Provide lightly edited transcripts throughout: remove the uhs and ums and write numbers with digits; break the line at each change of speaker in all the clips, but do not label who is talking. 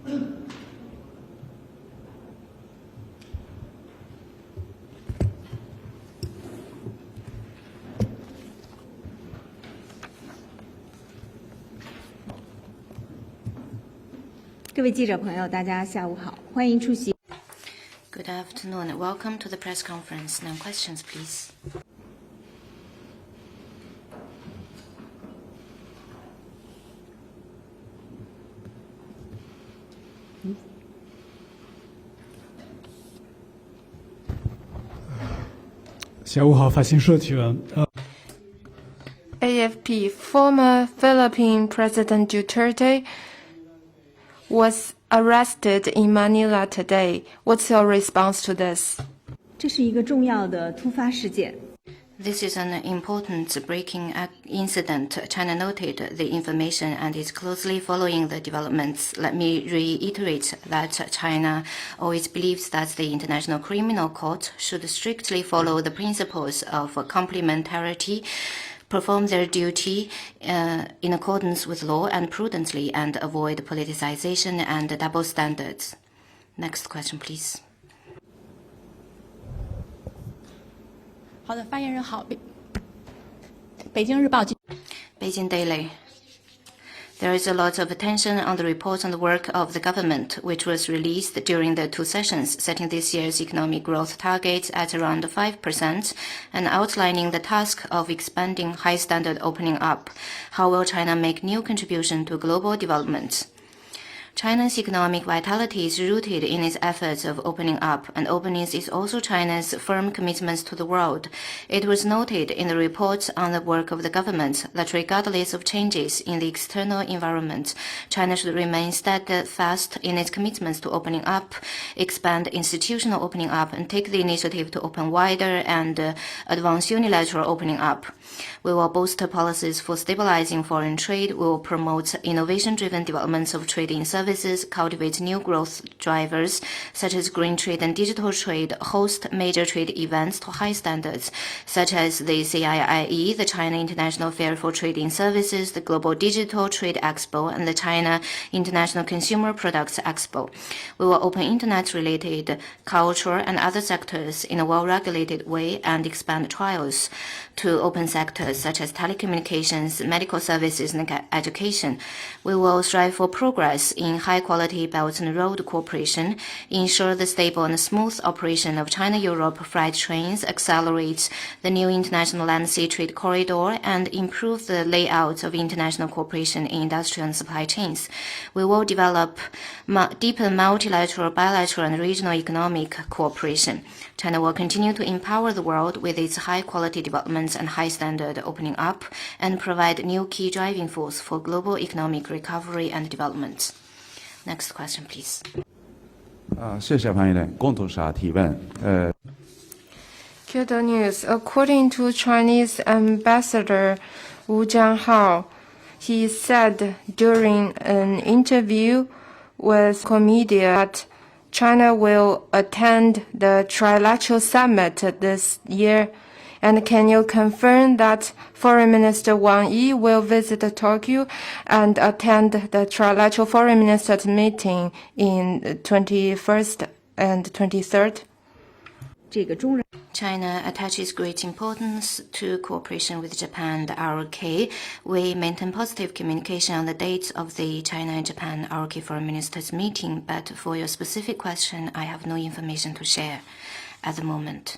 各位记者朋友，大家下午好，欢迎出席。
Good afternoon. Welcome to the press conference. Now questions, please.
下午好，法新社提问。
AFP, former Philippine President Duterte was arrested in Manila today. What's your response to this?
这是一个重要的突发事件。
This is an important breaking incident. China noted the information and is closely following the developments. Let me reiterate that China always believes that the International Criminal Court should strictly follow the principles of complementarity, perform their duty in accordance with law and prudently, and avoid politicization and double standards. Next question, please.
好的，发言人好。北京日报。
Beijing Daily. There is a lot of attention on the report on the work of the government, which was released during the two sessions, setting this year's economic growth target at around 5% and outlining the task of expanding high-standard opening up. How will China make new contribution to global development? China's economic vitality is rooted in its efforts of opening up, and openness is also China's firm commitment to the world. It was noted in the report on the work of the government that regardless of changes in the external environment, China should remain steadfast in its commitments to opening up, expand institutional opening up, and take the initiative to open wider and advance unilateral opening up. We will bolster policies for stabilizing foreign trade. We will promote innovation-driven developments of trade in services, cultivate new growth drivers such as green trade and digital trade, host major trade events to high standards such as the CIIE, the China International Fair for Trade in Services, the Global Digital Trade Expo, and the China International Consumer Products Expo. We will open internet-related culture and other sectors in a well-regulated way and expand trials to open sectors such as telecommunications, medical services, and education. We will strive for progress in high-quality Belt and Road cooperation, ensure the stable and smooth operation of China-Europe freight trains, accelerate the new international land sea trade corridor, and improve the layout of international cooperation in industrial and supply chains. We will develop deepen multilateral, bilateral, and regional economic cooperation. China will continue to empower the world with its high-quality developments and high-standard opening up, and provide new key driving force for global economic recovery and development. Next question, please.
谢谢发言人，龚同事提问。
Kyoto News. According to Chinese Ambassador Wu Jianhao, he said during an interview with Comedia that China will attend the Trilateral Summit this year. And can you confirm that Foreign Minister Wang Yi will visit Tokyo and attend the Trilateral Foreign Ministers meeting in 21st and 23rd?
China attaches great importance to cooperation with Japan and the ROK. We maintain positive communication on the dates of the China and Japan ROK Foreign Ministers meeting, but for your specific question, I have no information to share at the moment.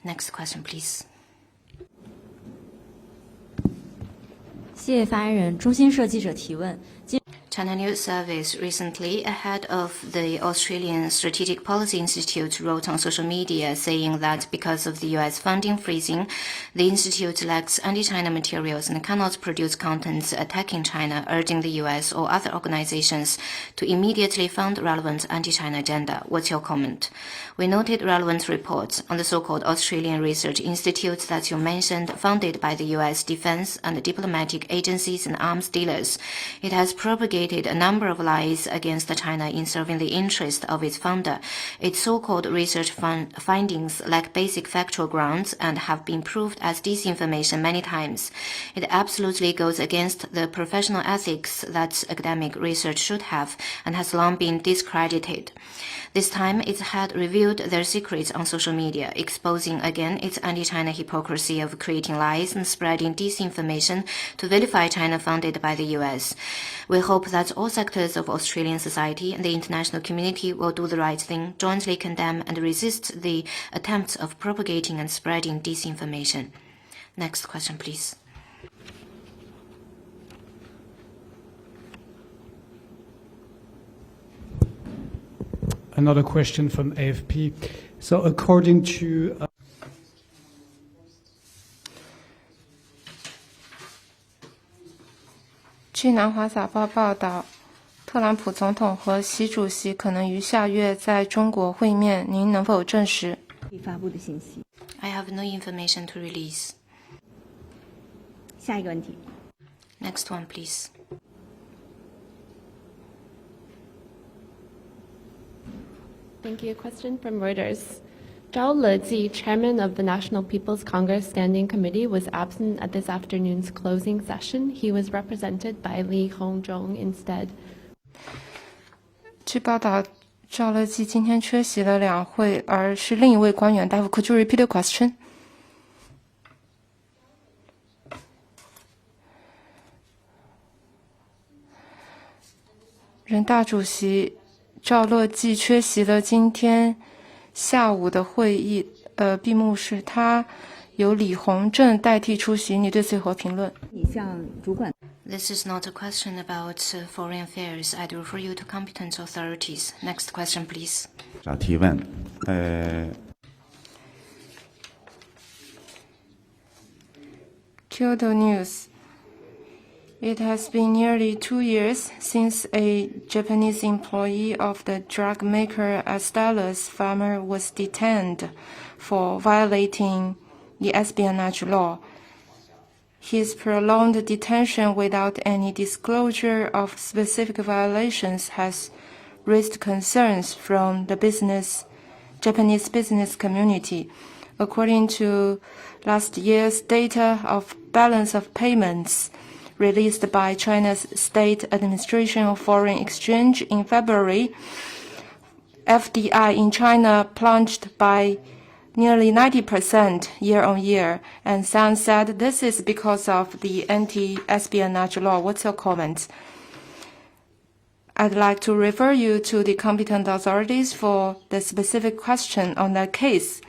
Next question, please.
谢谢发言人。中新社记者提问。
China News Service recently, ahead of the Australian Strategic Policy Institute, wrote on social media saying that because of the U.S. funding freezing, the institute lacks anti-China materials and cannot produce contents attacking China, urging the U.S. or other organizations to immediately fund relevant anti-China agenda. What's your comment? We noted relevant reports on the so-called Australian Research Institute that you mentioned, funded by the U.S. defense and diplomatic agencies and arms dealers. It has propagated perpetrated a number of lies against China in serving the interest of its founder. Its so-called research findings lack basic factual grounds and have been proved as disinformation many times. It absolutely goes against the professional ethics that academic research should have and has long been discredited. This time, it had revealed their secrets on social media, exposing again its anti-China hypocrisy of creating lies and spreading disinformation to vilify China founded by the US. We hope that all sectors of Australian society and the international community will do the right thing, jointly condemn and resist the attempts of propagating and spreading disinformation. Next question, please.
Another question from AFP. So according to
据南华早报报道，特朗普总统和习主席可能于下月在中国会面，您能否证实？
发布的信息。
I have no information to release.
下一个问题。
Next one, please.
Thank you. A question from Reuters. Zhao Lezi, chairman of the National People's Congress Standing Committee, was absent at this afternoon's closing session. He was represented by Li Hongzhong instead.
据报道，赵乐际今天缺席了两会，而是另一位官员答复。Could you repeat the question? 人大主席赵乐际缺席了今天下午的会议，闭幕式，他由李鸿正代替出席。你对此有何评论？
你向主管。
This is not a question about foreign affairs. I'd refer you to competent authorities. Next question, please.
提问，Kyoto
News. It has been nearly 2 years since a Japanese employee of the drug maker Astellas Pharma was detained for violating the espionage law. His prolonged detention without any disclosure of specific violations has raised concerns from the Japanese business community. According to last year's data of balance of payments released by China's State Administration of Foreign Exchange in February, FDI in China plunged by nearly 90% year-on-year, and some said this is because of the anti-espionage law. What's your comment? I'd like to refer you to the competent authorities for the specific question on that case.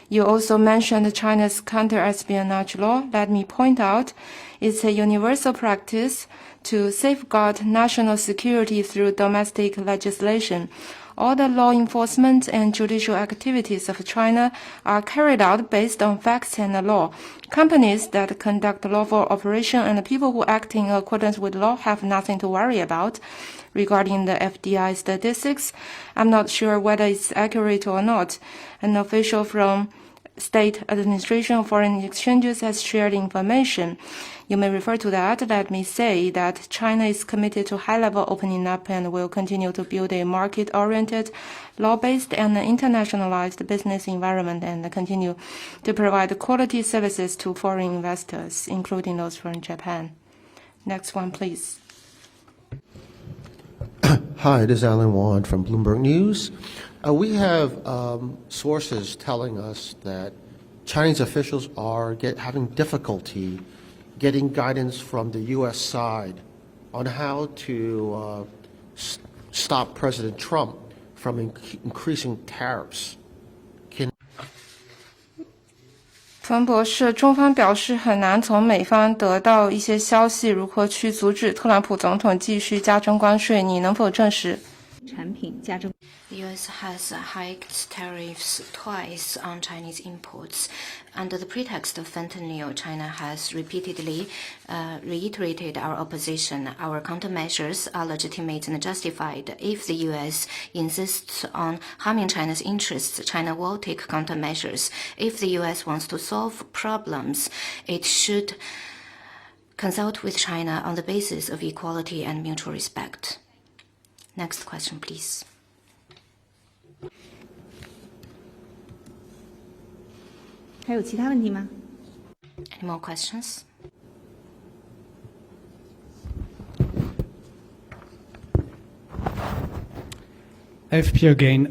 You also mentioned China's counter-espionage law. Let me point out, it's a universal practice to safeguard national security through domestic legislation. All the law enforcement and judicial activities of China are carried out based on facts and the law. Companies that conduct lawful operation and people who act in accordance with law have nothing to worry about. Regarding the FDI statistics, I'm not sure whether it's accurate or not. An official from State Administration of Foreign Exchanges has shared information. You may refer to that. Let me say that China is committed to high-level opening up and will continue to build a market-oriented, law-based and internationalized business environment and continue to provide quality services to foreign investors, including those from Japan. Next one, please.
Hi, this is Alan Wand from Bloomberg News. We have sources telling us that Chinese officials are having difficulty getting guidance from the U.S. side on how to stop President Trump from increasing tariffs.
冯博士，中方表示很难从美方得到一些消息，如何去阻止特朗普总统继续加征关税？你能否证实？
产品加征。
The U.S. has hiked tariffs twice on Chinese imports. Under the pretext of fentanyl, China has repeatedly reiterated our opposition. Our countermeasures are legitimate and justified. If the U.S. insists on harming China's interests, China will take countermeasures. If the U.S. wants to solve problems, it should consult with China on the basis of equality and mutual respect. Next question, please.
Any
more questions?
AFP again.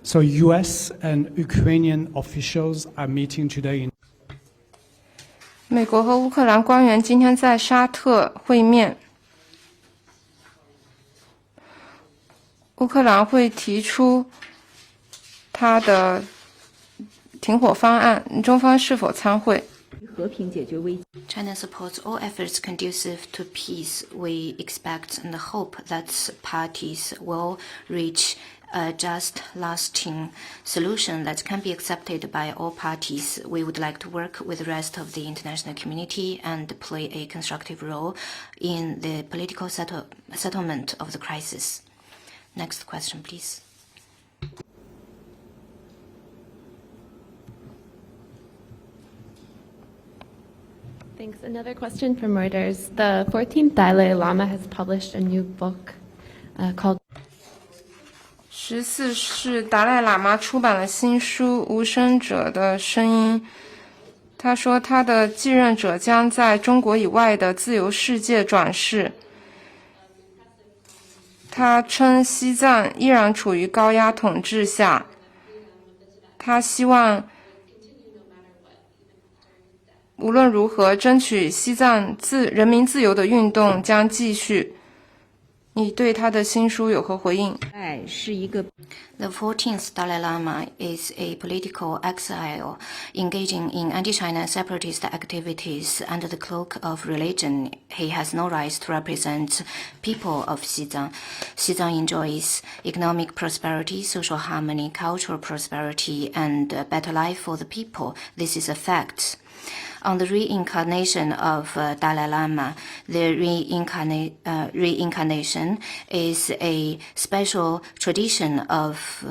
So U.S. and Ukrainian officials are meeting today in.
美国和乌克兰官员今天在沙特会面。乌克兰会提出他的停火方案，中方是否参会？
China supports all efforts conducive to peace. We expect and hope that parties will reach a just, lasting solution that can be accepted by all parties. We would like to work with the rest of the international community and play a constructive role in the political settlement of the crisis. Next question, please.
Thanks. Another question from Reuters. The 14th Dalai Lama has published a new book called
14世达赖喇嘛出版了新书《无声者的声音》。他说，他的继任者将在中国以外的自由世界转世。他称西藏依然处于高压统治下。他希望无论如何，争取西藏人民自由的运动将继续。你对他的新书有何回应？
The 14th Dalai Lama is a political exile engaging in anti-China separatist activities under the cloak of religion. He has no right to represent people of Xizang. Xizang enjoys economic prosperity, social harmony, cultural prosperity, and a better life for the people. This is a fact. On the reincarnation of Dalai Lama, the reincarnation is a special tradition of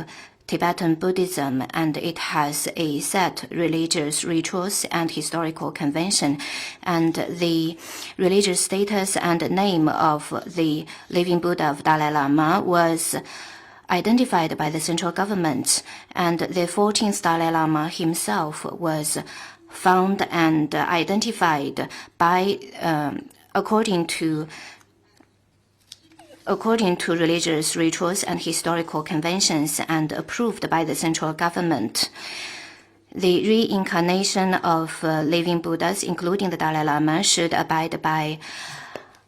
Tibetan Buddhism, and it has a set religious rituals and historical convention, and the religious status and name of the living Buddha of Dalai Lama was identified by the central government, and the 14th Dalai Lama himself was found and identified by according to religious rituals and historical conventions and approved by the central government. The reincarnation of living Buddhas, including the Dalai Lama, should abide by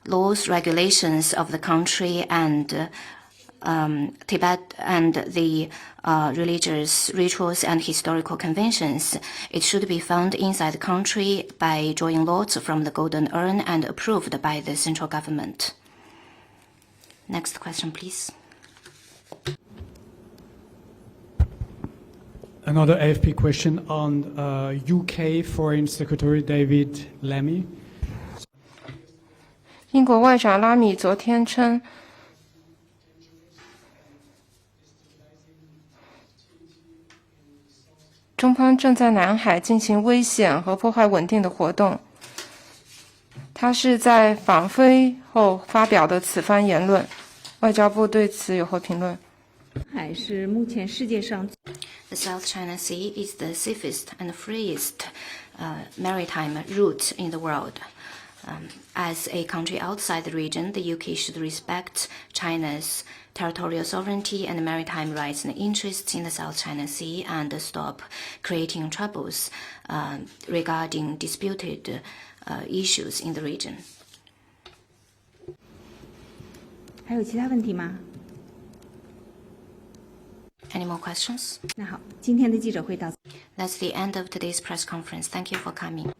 laws, regulations of the country and Tibet and the religious rituals and historical conventions. It should be found inside the country by drawing lots from the golden urn and approved by the central government. Next question, please.
Another AFP question on UK Foreign Secretary David Lammy.
英国外长拉米昨天称，中方正在南海进行危险和破坏稳定的活动。他是在访菲后发表的此番言论。外交部对此有何评论？
海是目前世界上
The South China Sea is the safest and freest maritime route in the world. As a country outside the region, the UK should respect China's territorial sovereignty and maritime rights and interests in the South China Sea and stop creating troubles regarding disputed issues in the region.
还有其他问题吗？
Any more questions?
那好，今天的记者会到此。
That's the end of today's press conference. Thank you for coming.